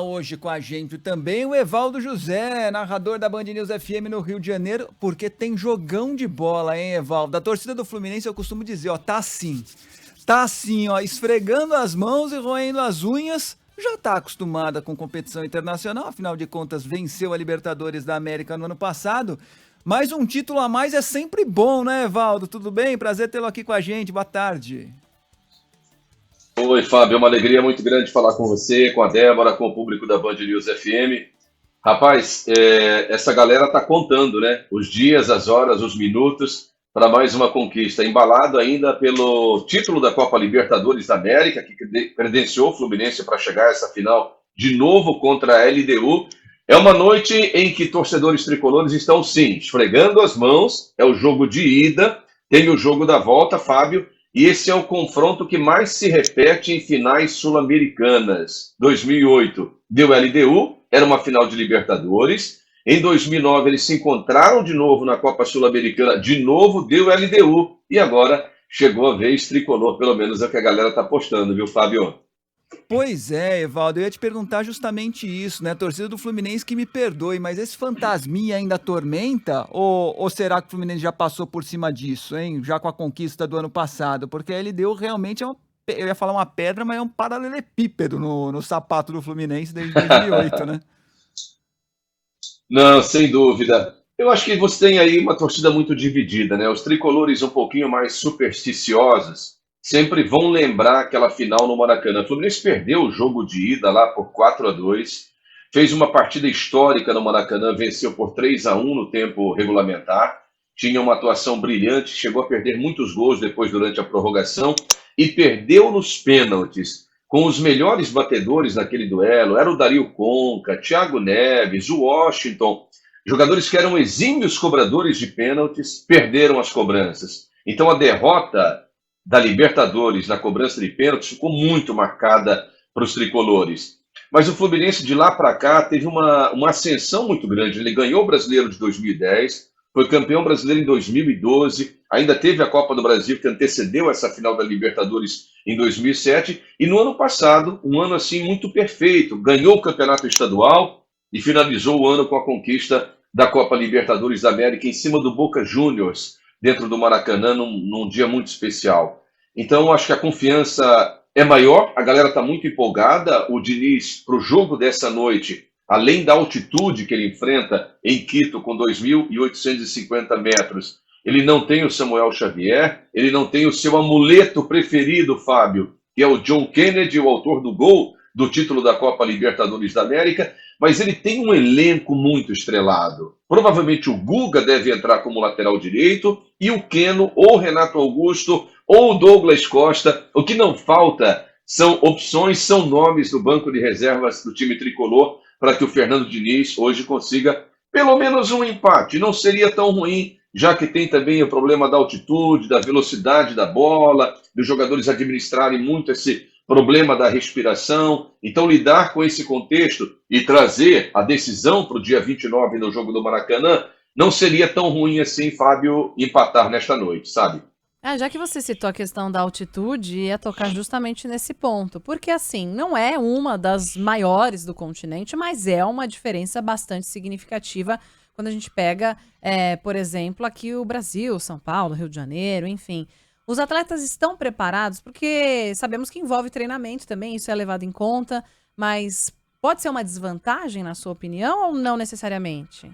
Hoje com a gente também o Evaldo José, narrador da Band News FM no Rio de Janeiro, porque tem jogão de bola, hein, Evaldo? Da torcida do Fluminense eu costumo dizer, ó, tá assim, ó, esfregando as mãos e roendo as unhas, já tá acostumada com competição internacional, afinal de contas venceu a Libertadores da América no ano passado, mas um título a mais é sempre bom, né, Evaldo? Tudo bem? Prazer tê-lo aqui com a gente, boa tarde. Oi, Fábio, é uma alegria muito grande falar com você, com a Débora, com o público da Band News FM. Rapaz, essa galera tá contando, né? Os dias, as horas, os minutos para mais uma conquista, embalado ainda pelo título da Copa Libertadores da América, que credenciou o Fluminense para chegar a essa final de novo contra a LDU. É uma noite em que torcedores tricolores estão, sim, esfregando as mãos. É o jogo de ida, tem o jogo da volta, Fábio. E esse é o confronto que mais se repete em finais sul-americanas. 2008 deu LDU, era uma final de Libertadores. Em 2009 eles se encontraram de novo na Copa Sul-Americana, de novo deu LDU. E agora chegou a vez tricolor, pelo menos é o que a galera está apostando, viu, Fábio? Pois é, Evaldo, eu ia te perguntar justamente isso, né? A torcida do Fluminense que me perdoe, mas esse fantasminha ainda atormenta? Ou será que o Fluminense já passou por cima disso, hein? Já com a conquista do ano passado? Porque a LDU realmente é uma, eu ia falar uma pedra, mas é um paralelepípedo no sapato do Fluminense desde 2008, né? Não, sem dúvida. Eu acho que você tem aí uma torcida muito dividida, né? Os tricolores um pouquinho mais supersticiosos sempre vão lembrar aquela final no Maracanã. O Fluminense perdeu o jogo de ida lá por 4-2, fez uma partida histórica no Maracanã, venceu por 3-1 no tempo regulamentar, tinha uma atuação brilhante, chegou a perder muitos gols depois durante a prorrogação e perdeu nos pênaltis com os melhores batedores naquele duelo. Era o Dario Conca, Thiago Neves, o Washington, jogadores que eram exímios cobradores de pênaltis, perderam as cobranças. Então a derrota da Libertadores na cobrança de pênaltis ficou muito marcada para os tricolores. Mas o Fluminense de lá para cá teve uma ascensão muito grande. Ele ganhou o Brasileiro de 2010, foi campeão brasileiro em 2012, ainda teve a Copa do Brasil que antecedeu essa final da Libertadores em 2007, e no ano passado, um ano assim muito perfeito, ganhou o campeonato estadual e finalizou o ano com a conquista da Copa Libertadores da América em cima do Boca Juniors, dentro do Maracanã, num dia muito especial. Então, acho que a confiança é maior, a galera está muito empolgada. O Diniz, para o jogo dessa noite, além da altitude que ele enfrenta em Quito, com 2.850 metros, ele não tem o Samuel Xavier, ele não tem o seu amuleto preferido, Fábio, que é o John Kennedy, o autor do gol do título da Copa Libertadores da América, mas ele tem um elenco muito estrelado. Provavelmente o Guga deve entrar como lateral direito e o Keno, ou Renato Augusto, ou o Douglas Costa. O que não falta são opções, são nomes no banco de reservas do time tricolor para que o Fernando Diniz hoje consiga pelo menos um empate. Não seria tão ruim, já que tem também o problema da altitude, da velocidade da bola, dos jogadores administrarem muito esse problema da respiração. Então, lidar com esse contexto e trazer a decisão para o dia 29 no jogo do Maracanã não seria tão ruim assim, Fábio, empatar nesta noite, sabe? Já que você citou a questão da altitude, ia tocar justamente nesse ponto. Porque, assim, não é uma das maiores do continente, mas é uma diferença bastante significativa quando a gente pega, por exemplo, aqui o Brasil, São Paulo, Rio de Janeiro, enfim. Os atletas estão preparados, porque sabemos que envolve treinamento também, isso é levado em conta, mas pode ser uma desvantagem, na sua opinião, ou não necessariamente?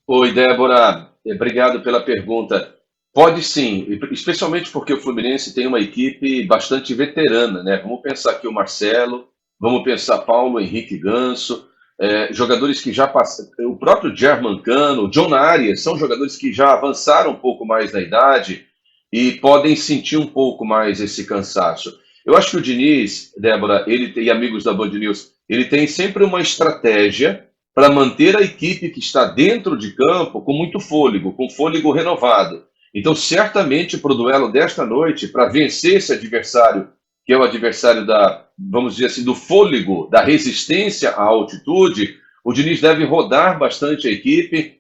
Oi, Débora, obrigado pela pergunta. Pode sim, especialmente porque o Fluminense tem uma equipe bastante veterana, né? Vamos pensar aqui o Marcelo, vamos pensar Paulo Henrique Ganso, jogadores que já passaram, o próprio Germancano, o John Arias, são jogadores que já avançaram um pouco mais na idade e podem sentir um pouco mais esse cansaço. Eu acho que o Diniz, Débora, ele e amigos da Band News, ele tem sempre uma estratégia para manter a equipe que está dentro de campo com muito fôlego, com fôlego renovado. Então, certamente, para o duelo desta noite, para vencer esse adversário, que é o adversário vamos dizer assim, do fôlego, da resistência à altitude, o Diniz deve rodar bastante a equipe,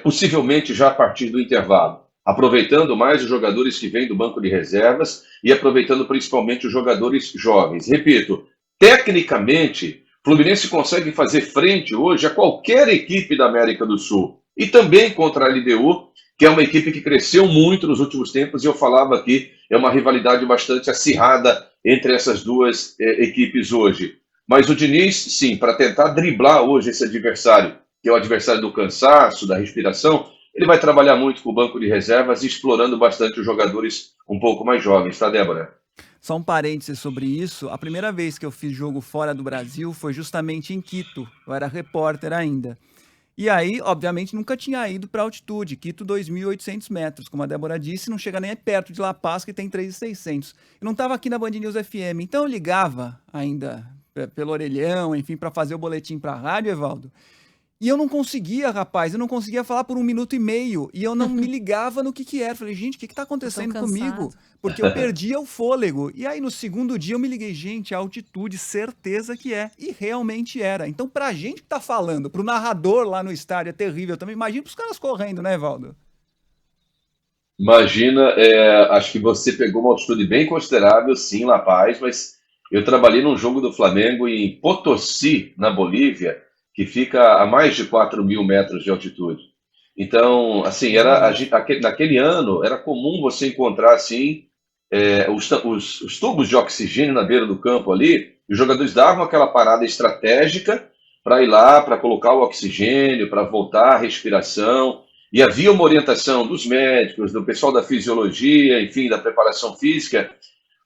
possivelmente já a partir do intervalo, aproveitando mais os jogadores que vêm do banco de reservas e aproveitando principalmente os jogadores jovens. Repito, tecnicamente, o Fluminense consegue fazer frente hoje a qualquer equipe da América do Sul. E também contra a LDU, que é uma equipe que cresceu muito nos últimos tempos, e eu falava aqui, é uma rivalidade bastante acirrada entre essas duas equipes hoje. Mas o Diniz, sim, para tentar driblar hoje esse adversário, que é o adversário do cansaço, da respiração, ele vai trabalhar muito com o banco de reservas e explorando bastante os jogadores um pouco mais jovens, tá, Débora? Só um parênteses sobre isso. A primeira vez que eu fiz jogo fora do Brasil foi justamente em Quito. Eu era repórter ainda. E aí, obviamente, nunca tinha ido para altitude. Quito, 2.800 metros. Como a Débora disse, não chega nem perto de La Paz, que tem 3.600. Eu não estava aqui na Band News FM, então eu ligava ainda pelo orelhão, enfim, para fazer o boletim para a rádio, Evaldo. E eu não conseguia, rapaz, eu não conseguia falar por 1 minuto e meio. E eu não me ligava no que era. Falei, gente, o que está acontecendo comigo? Porque eu perdia o fôlego. E aí, no segundo dia, eu me liguei, gente, a altitude, certeza que é. E realmente era. Então, pra gente que tá falando, pro narrador lá no estádio, é terrível também. Imagina pros caras correndo, né, Evaldo? Imagina, acho que você pegou uma altitude bem considerável, sim, La Paz, mas eu trabalhei num jogo do Flamengo em Potosí, na Bolívia, que fica a mais de 4.000 metros de altitude. Então, assim, naquele ano, era comum você encontrar, assim, os tubos de oxigênio na beira do campo ali, e os jogadores davam aquela parada estratégica para ir lá, para colocar o oxigênio, para voltar a respiração, e havia uma orientação dos médicos, do pessoal da fisiologia, enfim, da preparação física,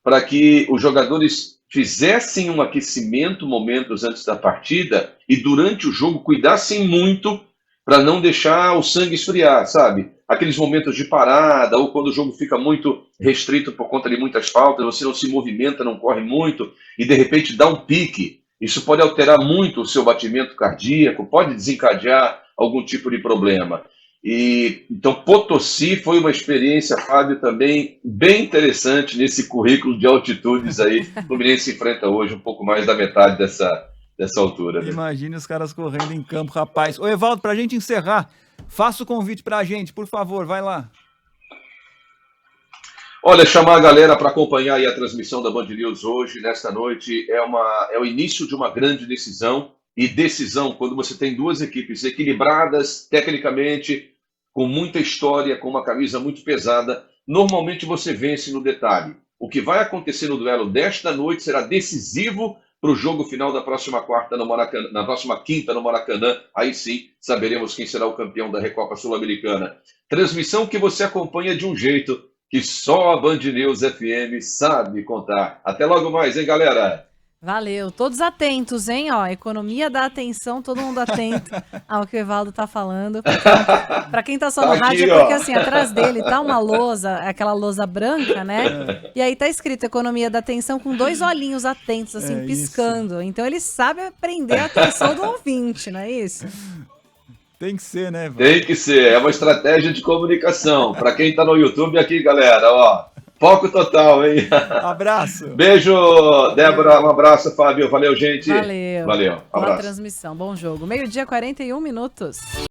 para que os jogadores fizessem um aquecimento momentos antes da partida e durante o jogo cuidassem muito para não deixar o sangue esfriar, sabe? Aqueles momentos de parada ou quando o jogo fica muito restrito por conta de muitas faltas, você não se movimenta, não corre muito e de repente dá um pique. Isso pode alterar muito o seu batimento cardíaco, pode desencadear algum tipo de problema. E então Potosí foi uma experiência, Fábio, também bem interessante nesse currículo de altitudes aí. O Fluminense enfrenta hoje um pouco mais da metade dessa altura. Né? Imagine os caras correndo em campo, rapaz. Ô, Evaldo, pra gente encerrar, faça o convite pra gente, por favor, vai lá. Olha, chamar a galera para acompanhar aí a transmissão da Band News hoje, nesta noite, é o início de uma grande decisão, e decisão quando você tem duas equipes equilibradas, tecnicamente, com muita história, com uma camisa muito pesada, normalmente você vence no detalhe. O que vai acontecer no duelo desta noite será decisivo para o jogo final da próxima quarta no Maracanã, na próxima quinta no Maracanã. Aí sim saberemos quem será o campeão da Recopa Sul-Americana. Transmissão que você acompanha de um jeito que só a Band News FM sabe contar. Até logo mais, hein, galera? Valeu, todos atentos, hein? Ó, economia da atenção, todo mundo atento ao que o Evaldo tá falando. Pra quem tá só no rádio, é porque assim, atrás dele tá uma lousa, aquela lousa branca, né? E aí tá escrito economia da atenção com 2 olhinhos atentos, assim, piscando. Isso. Então ele sabe prender a atenção do ouvinte, não é isso? Tem que ser, né, Evaldo? Tem que ser, é uma estratégia de comunicação. Pra quem tá no YouTube aqui, galera, ó. Foco total, hein? Abraço. Beijo, Débora. Um abraço, Fábio. Valeu, gente. Valeu. Valeu. Boa Abraço. transmissão. Bom jogo. 12h41.